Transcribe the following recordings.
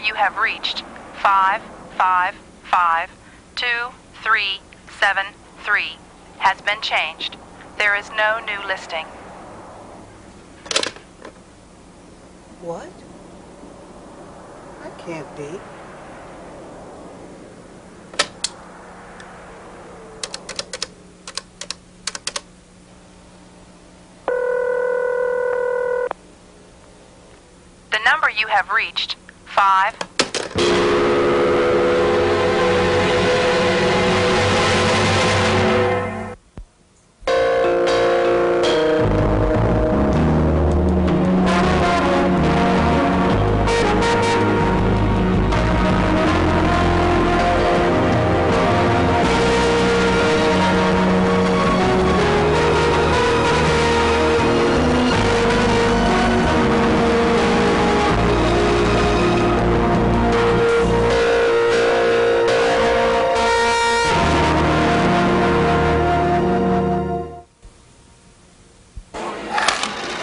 you have reached 5552373 has been changed. There is no new listing. What? That can't be. The number you have reached, 5...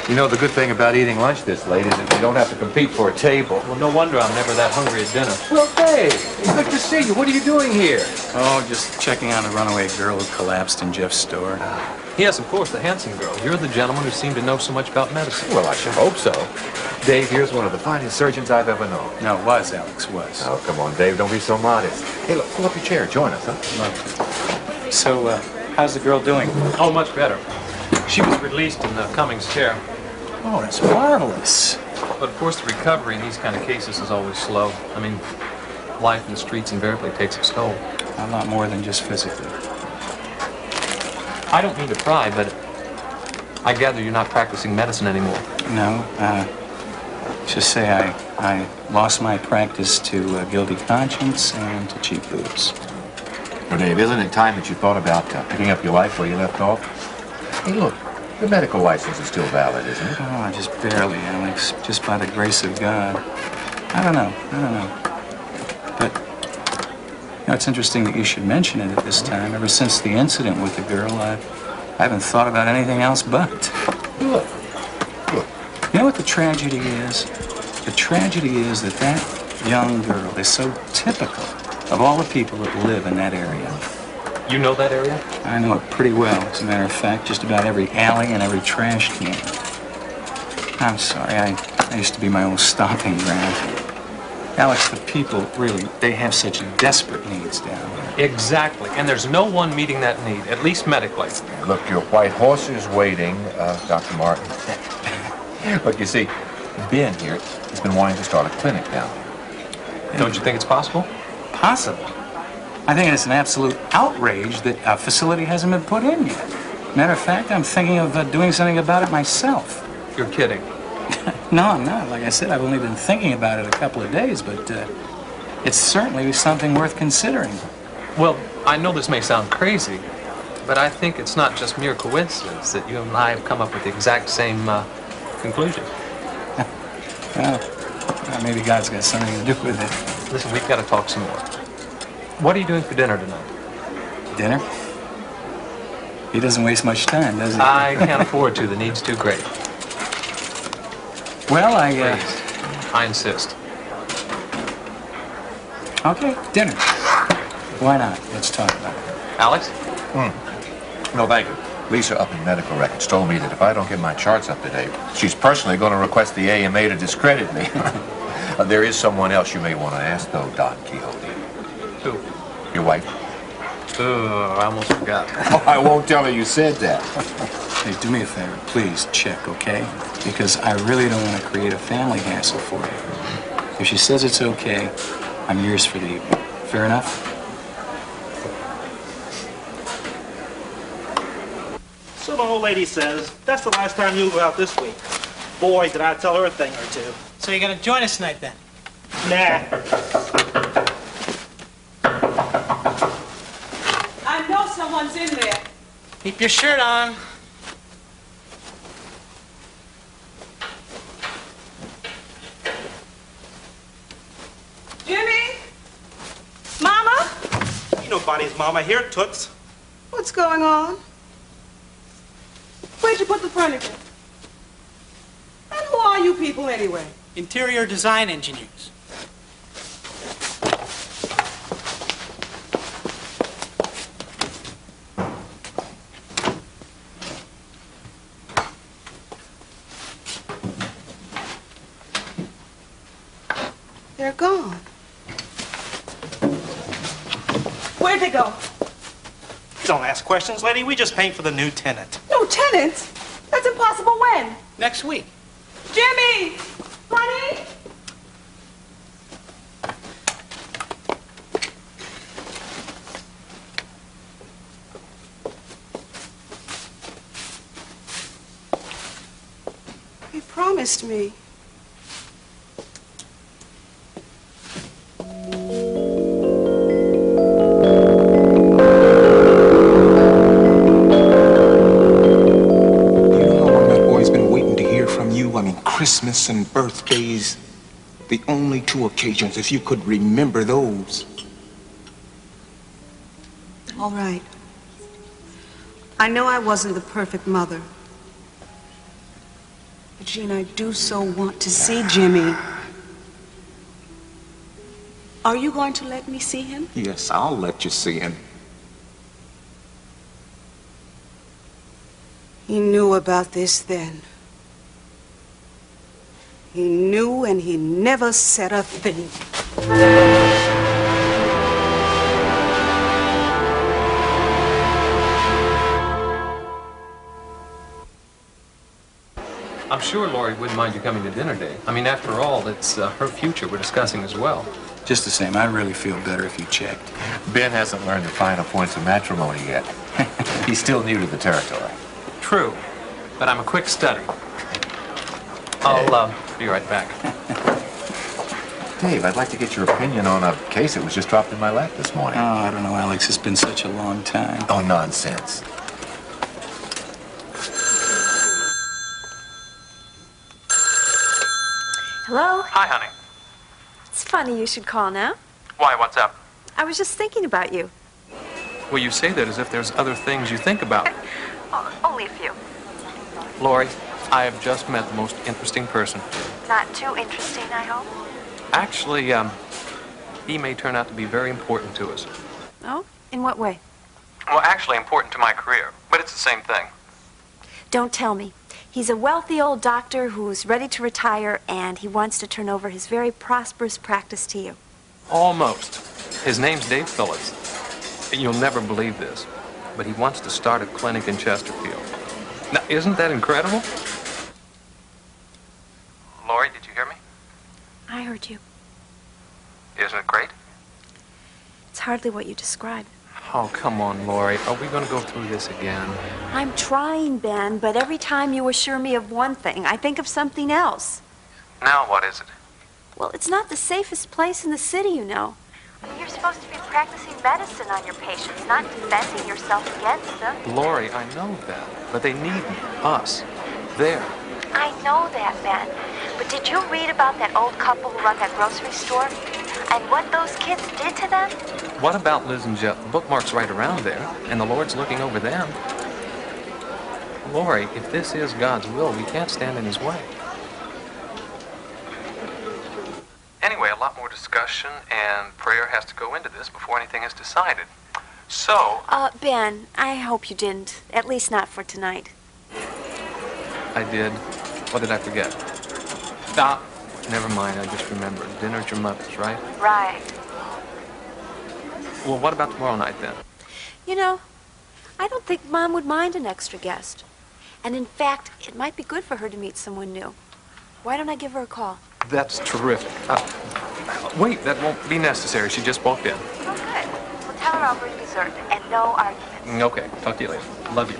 You know, the good thing about eating lunch this late is that you don't have to compete for a table. Well, no wonder I'm never that hungry at dinner. Well, hey, good to see you. What are you doing here? Oh, just checking on a runaway girl who collapsed in Jeff's store. Yes, of course, the Hanson girl. You're the gentleman who seemed to know so much about medicine. Well, I should hope so. Dave, here's one of the finest surgeons I've ever known. No, was, Alex, was. Oh, come on, Dave. Don't be so modest. Hey, look, pull up your chair. Join us, huh? So, how's the girl doing? Oh, much better. She was released in Cummings' chair. Oh, that's marvelous. But, of course, the recovery in these kind of cases is always slow. I mean, life in the streets invariably takes its toll. A lot more than just physically. I don't mean to pry, but I gather you're not practicing medicine anymore. No, just say I lost my practice to guilty conscience and to cheap booze. Well, Dave, isn't it time that you thought about picking up your life where you left off? Hey, look, your medical license is still valid, isn't it? Oh, just barely, Alex. Just by the grace of God. I don't know. But, you know, it's interesting that you should mention it at this time. Ever since the incident with the girl, I haven't thought about anything else but. Look. You know what the tragedy is? The tragedy is that that young girl is so typical of all the people that live in that area. You know that area? I know it pretty well. As a matter of fact, just about every alley and every trash can. I'm sorry, I used to be my own stomping ground. Alex, the people, really, they have such desperate needs down there. Exactly. And there's no one meeting that need, at least medically. Look, your white horse is waiting, Dr. Martin. Look, you see, Ben here has been wanting to start a clinic down there. Don't you think it's possible? Possible? I think it's an absolute outrage that a facility hasn't been put in yet. Matter of fact, I'm thinking of doing something about it myself. You're kidding. No, I'm not. Like I said, I've only been thinking about it a couple of days, but it's certainly something worth considering. Well, I know this may sound crazy, but I think it's not just mere coincidence that you and I have come up with the exact same conclusion. Well, maybe God's got something to do with it. Listen, we've got to talk some more. What are you doing for dinner tonight? Dinner? He doesn't waste much time, does he? I can't afford to. The need's too great. Well, Please. I insist. Okay, dinner. Why not? Let's talk about it. Alex? No, thank you. Lisa up in medical records told me that if I don't get my charts up to date, she's personally going to request the AMA to discredit me. There is someone else you may want to ask, though, Don Quixote. Who? Your wife. I almost forgot. Oh, I won't tell her you said that. Hey, do me a favor. Please check, okay? Because I really don't want to create a family hassle for you. If she says it's okay, I'm yours for the evening. Fair enough? So the old lady says, that's the last time you'll go out this week. Boy, did I tell her a thing or two. So you're gonna join us tonight then? Nah. I know someone's in there. Keep your shirt on. Jimmy? Mama? Ain't nobody's mama here, Toots. What's going on? Where'd you put the furniture? And who are you people anyway? Interior design engineers. They're gone. Where'd they go? Don't ask questions, lady. We just paint for the new tenant. No tenants. That's impossible. When? Next week. Jimmy! Honey? He promised me. Christmas and birthdays, the only two occasions, if you could remember those. All right. I know I wasn't the perfect mother. But, Jean, I do so want to see Jimmy. Are you going to let me see him? Yes, I'll let you see him. He knew about this then. He knew, and he never said a thing. I'm sure Lori wouldn't mind you coming to dinner day. I mean, after all, it's her future we're discussing as well. Just the same, I really feel better if you checked. Ben hasn't learned the finer points of matrimony yet. He's still new to the territory. True, but I'm a quick study. I'll be right back. Dave, I'd like to get your opinion on a case that was just dropped in my lap this morning. Oh, I don't know, Alex. It's been such a long time. Oh, nonsense. Hello? Hi, honey. It's funny you should call now. Why, what's up? I was just thinking about you. Well, you say that as if there's other things you think about. Only a few. Lori, I have just met the most interesting person. Not too interesting, I hope. Actually, he may turn out to be very important to us. Oh? In what way? Well, actually important to my career, but it's the same thing. Don't tell me. He's a wealthy old doctor who's ready to retire, and he wants to turn over his very prosperous practice to you. Almost. His name's Dave Phillips. You'll never believe this, but he wants to start a clinic in Chesterfield. Now, isn't that incredible? Lori, did you hear me? I heard you. Isn't it great? It's hardly what you described. Oh, come on, Lori. Are we going to go through this again? I'm trying, Ben, but every time you assure me of one thing, I think of something else. Now what is it? Well, it's not the safest place in the city, you know. I mean, you're supposed to be practicing medicine on your patients, not defending yourself against them. Lori, I know that, but they need me. Us. There. I know that, Ben. But did you read about that old couple who run that grocery store? And what those kids did to them? What about Liz and Jeff? The bookmark's right around there, and the Lord's looking over them. Lori, if this is God's will, we can't stand in his way. Anyway, a lot more discussion and prayer has to go into this before anything is decided. So... Ben, I hope you didn't. At least not for tonight. I did. What did I forget? Never mind, I just remembered. Dinner at your mother's, right? Right. Well, what about tomorrow night, then? You know, I don't think Mom would mind an extra guest. And in fact, it might be good for her to meet someone new. Why don't I give her a call? That's terrific. Wait, that won't be necessary. She just walked in. Oh, good. Well, tell her I'll bring dessert and no arguments. Okay, talk to you later. Love you.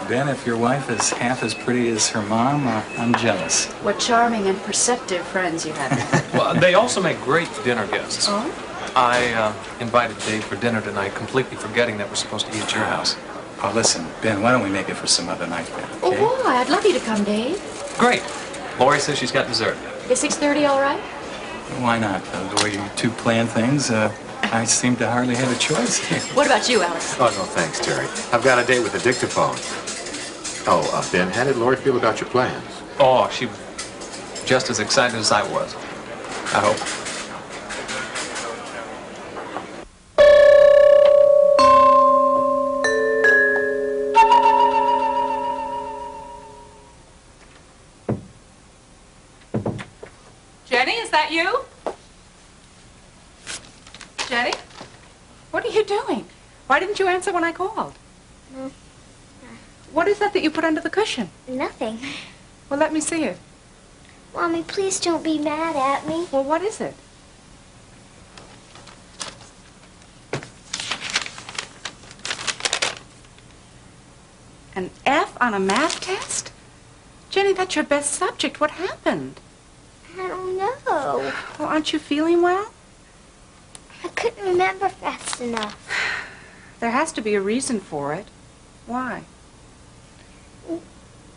Ben, if your wife is half as pretty as her mom, I'm jealous. What charming and perceptive friends you have. Well, they also make great dinner guests. Oh? I invited Dave for dinner tonight, completely forgetting that we're supposed to eat at your house. Oh, listen, Ben, why don't we make it for some other night, then, Oh, okay? boy, I'd love you to come, Dave. Great. Lori says she's got dessert. Is 6:30 all right? Why not? The way you two plan things, I seem to hardly have a choice. What about you, Alex? Oh, no, thanks, Terry. I've got a date with the dictaphone. Oh, Ben, how did Lori feel about your plans? Oh, she was just as excited as I was. I hope. that you? Jenny? What are you doing? Why didn't you answer when I called? No. What is that you put under the cushion? Nothing. Well, let me see it. Mommy, please don't be mad at me. Well, what is it? An F on a math test? Jenny, that's your best subject. What happened? I don't know. Well, aren't you feeling well? I couldn't remember fast enough. There has to be a reason for it. Why?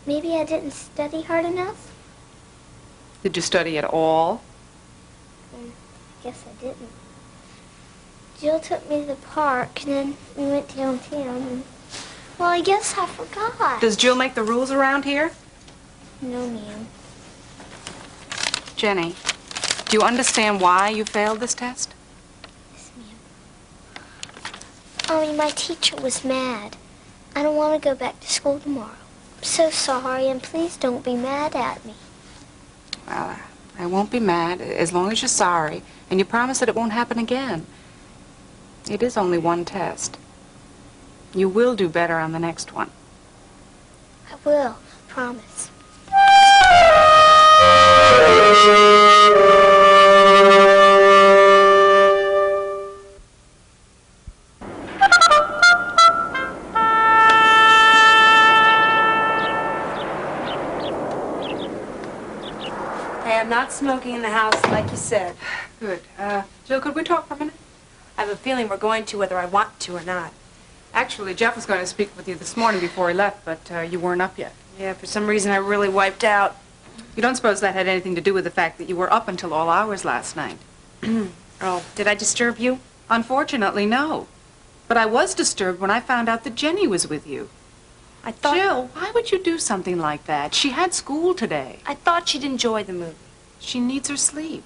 Maybe I didn't study hard enough? Did you study at all? I guess I didn't. Jill took me to the park, and then we went downtown, and... Well, I guess I forgot. Does Jill make the rules around here? No, ma'am. Jenny, do you understand why you failed this test? Yes, ma'am. Mommy, my teacher was mad. I don't want to go back to school tomorrow. I'm so sorry, and please don't be mad at me. Well, I won't be mad as long as you're sorry, and you promise that it won't happen again. It is only one test. You will do better on the next one. I will, promise. Hey, I'm not smoking in the house like you said. Good. Jill, could we talk for a minute? I have a feeling we're going to whether I want to or not. Actually, Jeff was going to speak with you this morning before he left, but you weren't up yet. Yeah, for some reason I really wiped out. You don't suppose that had anything to do with the fact that you were up until all hours last night? Oh, did I disturb you? Unfortunately, no. But I was disturbed when I found out that Jenny was with you. I thought... Jill, why would you do something like that? She had school today. I thought she'd enjoy the movie. She needs her sleep.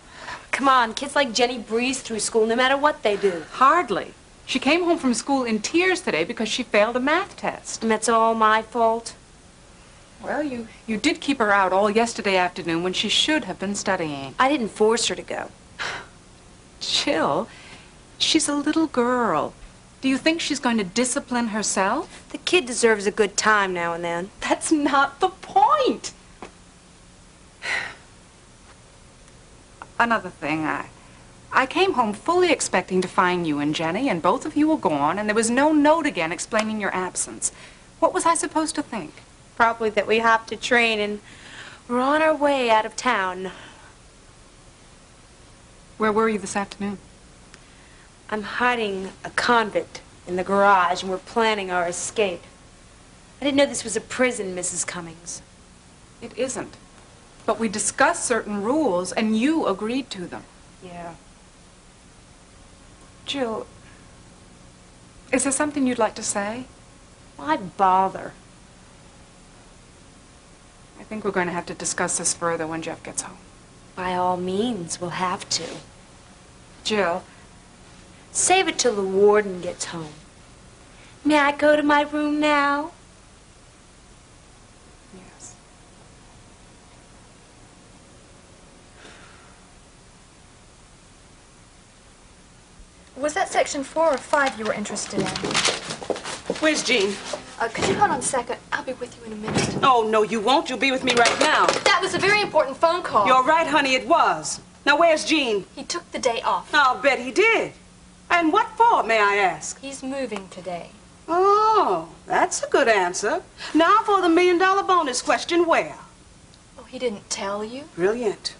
Come on, kids like Jenny breeze through school no matter what they do. Hardly. She came home from school in tears today because she failed a math test. And that's all my fault? Well, you did keep her out all yesterday afternoon when she should have been studying. I didn't force her to go. Jill, she's a little girl. Do you think she's going to discipline herself? The kid deserves a good time now and then. That's not the point. Another thing, I came home fully expecting to find you and Jenny, and both of you were gone, and there was no note again explaining your absence. What was I supposed to think? Probably that we hopped a train and we're on our way out of town. Where were you this afternoon? I'm hiding a convict in the garage, and we're planning our escape. I didn't know this was a prison, Mrs. Cummings. It isn't. But we discussed certain rules, and you agreed to them. Yeah. Jill, is there something you'd like to say? Why bother? I think we're going to have to discuss this further when Jeff gets home. By all means, we'll have to. Jill. Save it till the warden gets home. May I go to my room now? Yes. Was that section 4 or 5 you were interested in? Where's Jean? Could you hold on a second? I'll be with you in a minute. Oh, no, you won't. You'll be with me right now. That was a very important phone call. You're right, honey, it was. Now, where's Jean? He took the day off. I'll bet he did. And what for, may I ask? He's moving today. Oh, that's a good answer. Now for the million-dollar bonus question, where? Oh, he didn't tell you? Brilliant.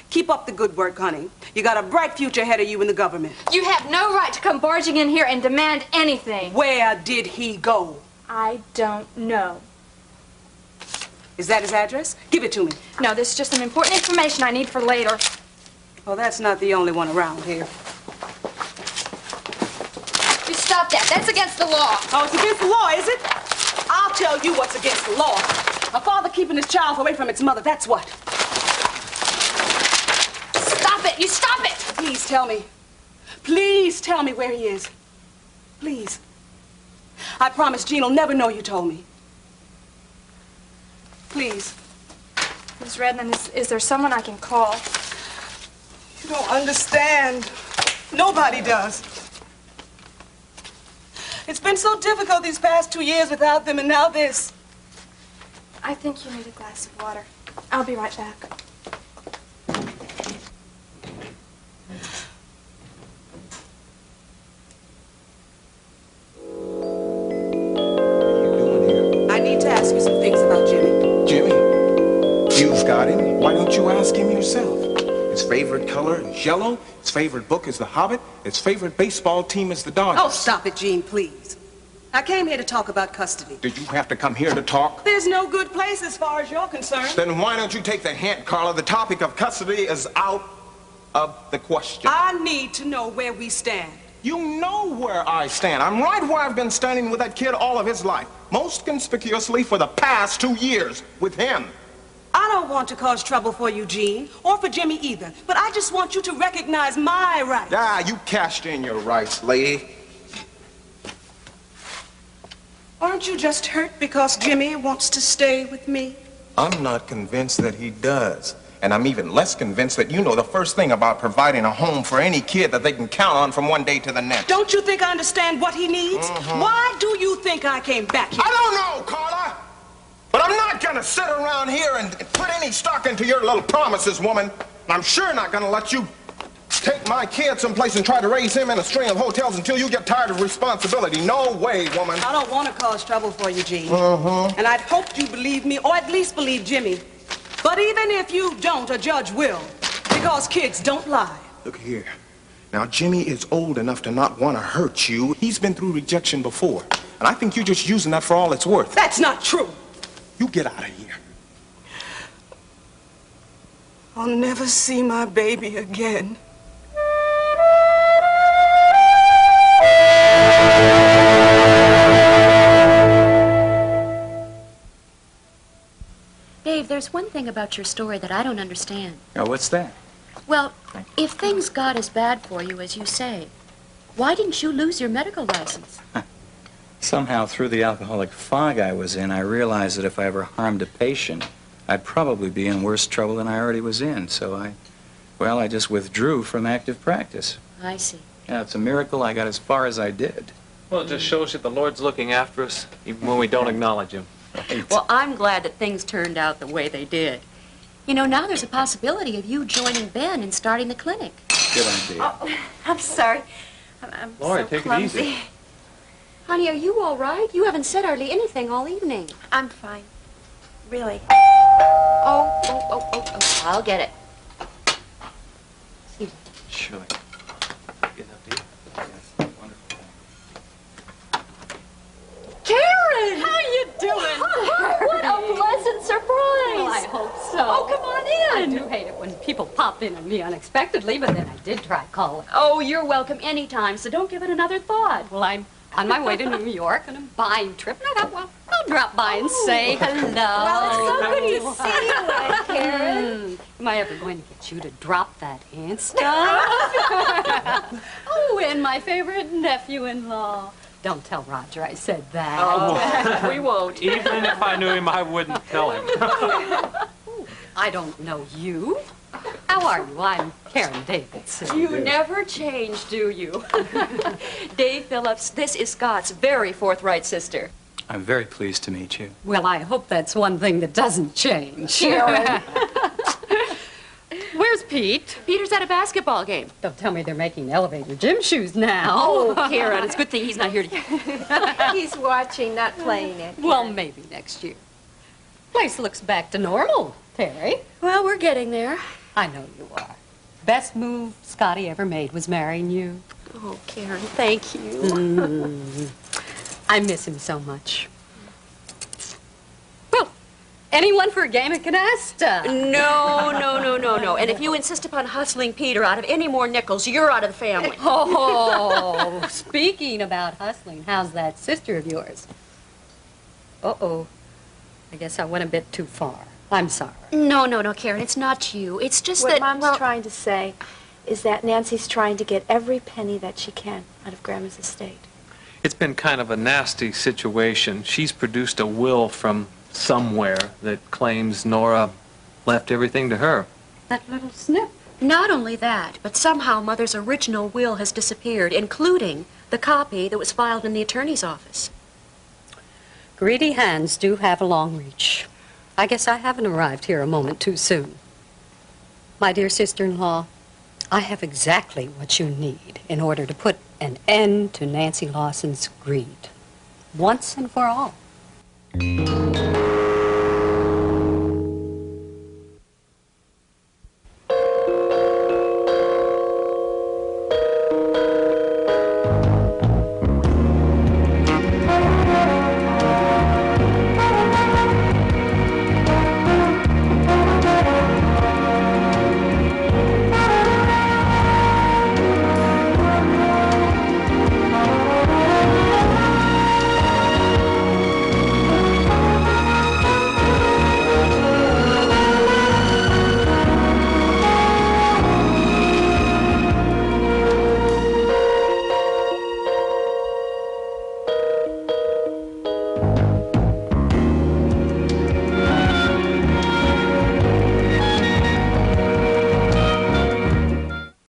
Keep up the good work, honey. You got a bright future ahead of you in the government. You have no right to come barging in here and demand anything. Where did he go? I don't know. Is that his address? Give it to me. No, this is just some important information I need for later. Well, that's not the only one around here. You stop that. That's against the law. Oh, it's against the law, is it? I'll tell you what's against the law. A father keeping his child away from its mother, that's what. Stop it! You stop it! Please tell me. Please tell me where he is. Please. I promise Jean will never know you told me. Please. Ms. Redmond, is there someone I can call? don't understand. Nobody does. It's been so difficult these past 2 years without them, and now this. I think you need a glass of water. I'll be right back. I need to ask you some things about Jimmy. Jimmy, you've got him. Why don't you ask him yourself? His favorite color is yellow. His favorite book is The Hobbit. His favorite baseball team is the Dodgers. Oh, stop it, Gene, please. I came here to talk about custody. Did you have to come here to talk? There's no good place as far as you're concerned. Then why don't you take the hint, Carla? The topic of custody is out of the question. I need to know where we stand. You know where I stand. I'm right where I've been standing with that kid all of his life. Most conspicuously for the past 2 years with him. I don't want to cause trouble for you, Gene, or for Jimmy either. But I just want you to recognize my rights. Ah, you cashed in your rights, lady. Aren't you just hurt because Jimmy wants to stay with me? I'm not convinced that he does. And I'm even less convinced that you know the first thing about providing a home for any kid that they can count on from one day to the next. Don't you think I understand what he needs? Why do you think I came back here? I don't know, Carla. But I'm not gonna sit around here and put any stock into your little promises, woman. I'm sure not gonna let you take my kid someplace and try to raise him in a string of hotels until you get tired of responsibility. No way, woman. I don't want to cause trouble for you, Gene. And I'd hoped you believe me, or at least believe Jimmy. But even if you don't, a judge will. Because kids don't lie. Look here. Now, Jimmy is old enough to not want to hurt you. He's been through rejection before. And I think you're just using that for all it's worth. That's not true. You get out of here. I'll never see my baby again. Dave, there's one thing about your story that I don't understand. Oh, what's that? Well, if things got as bad for you as you say, why didn't you lose your medical license? Somehow, through the alcoholic fog I was in, I realized that if I ever harmed a patient, I'd probably be in worse trouble than I already was in. So I just withdrew from active practice. I see. Yeah, it's a miracle I got as far as I did. Well, it just shows that the Lord's looking after us, even when we don't acknowledge Him. Right. Well, I'm glad that things turned out the way they did. You know, now there's a possibility of you joining Ben and starting the clinic. Good idea. Oh, I'm sorry. I'm Lori, so take clumsy. it easy. Honey, are you all right? You haven't said hardly anything all evening. I'm fine. Really. Oh, I'll get it. Excuse me. Sure. Good enough, dear? Yes, wonderful. Karen! How you doing? What a pleasant surprise! Well, I hope so. Oh, come on in. I do hate it when people pop in on me unexpectedly, but then I did try calling. Oh, you're welcome anytime, so don't give it another thought. Well, I'm on my way to New York on a buying trip, and I thought, well, I'll drop by and say hello. Well, it's so good to see you, Karen. Am I ever going to get you to drop that hand stuff? Oh, and my favorite nephew-in-law. Don't tell Roger I said that. Oh, we won't. Even if I knew him, I wouldn't tell him. I don't know you. How are you? I'm Karen Davidson. You never change, do you? Dave Phillips, this is Scott's very forthright sister. I'm very pleased to meet you. Well, I hope that's one thing that doesn't change. Karen. Where's Pete? Peter's at a basketball game. Don't tell me they're making elevator gym shoes now. Oh, Karen, it's a good thing he's not here to... He's watching, not playing it. Well, maybe next year. Place looks back to normal, Terry. Well, we're getting there. I know you are. Best move Scotty ever made was marrying you. Oh, Karen, thank you. I miss him so much. Well, anyone for a game of canasta? No. And if you insist upon hustling Peter out of any more nickels, you're out of the family. Oh, speaking about hustling, how's that sister of yours? Uh-oh. I guess I went a bit too far. I'm sorry. No, Karen, it's not you. It's just What that... Mom's trying to say is that Nancy's trying to get every penny that she can out of Grandma's estate. It's been kind of a nasty situation. She's produced a will from somewhere that claims Nora left everything to her. That little snip. Not only that, but somehow Mother's original will has disappeared, including the copy that was filed in the attorney's office. Greedy hands do have a long reach. I guess I haven't arrived here a moment too soon. My dear sister-in-law, I have exactly what you need in order to put an end to Nancy Lawson's greed, once and for all.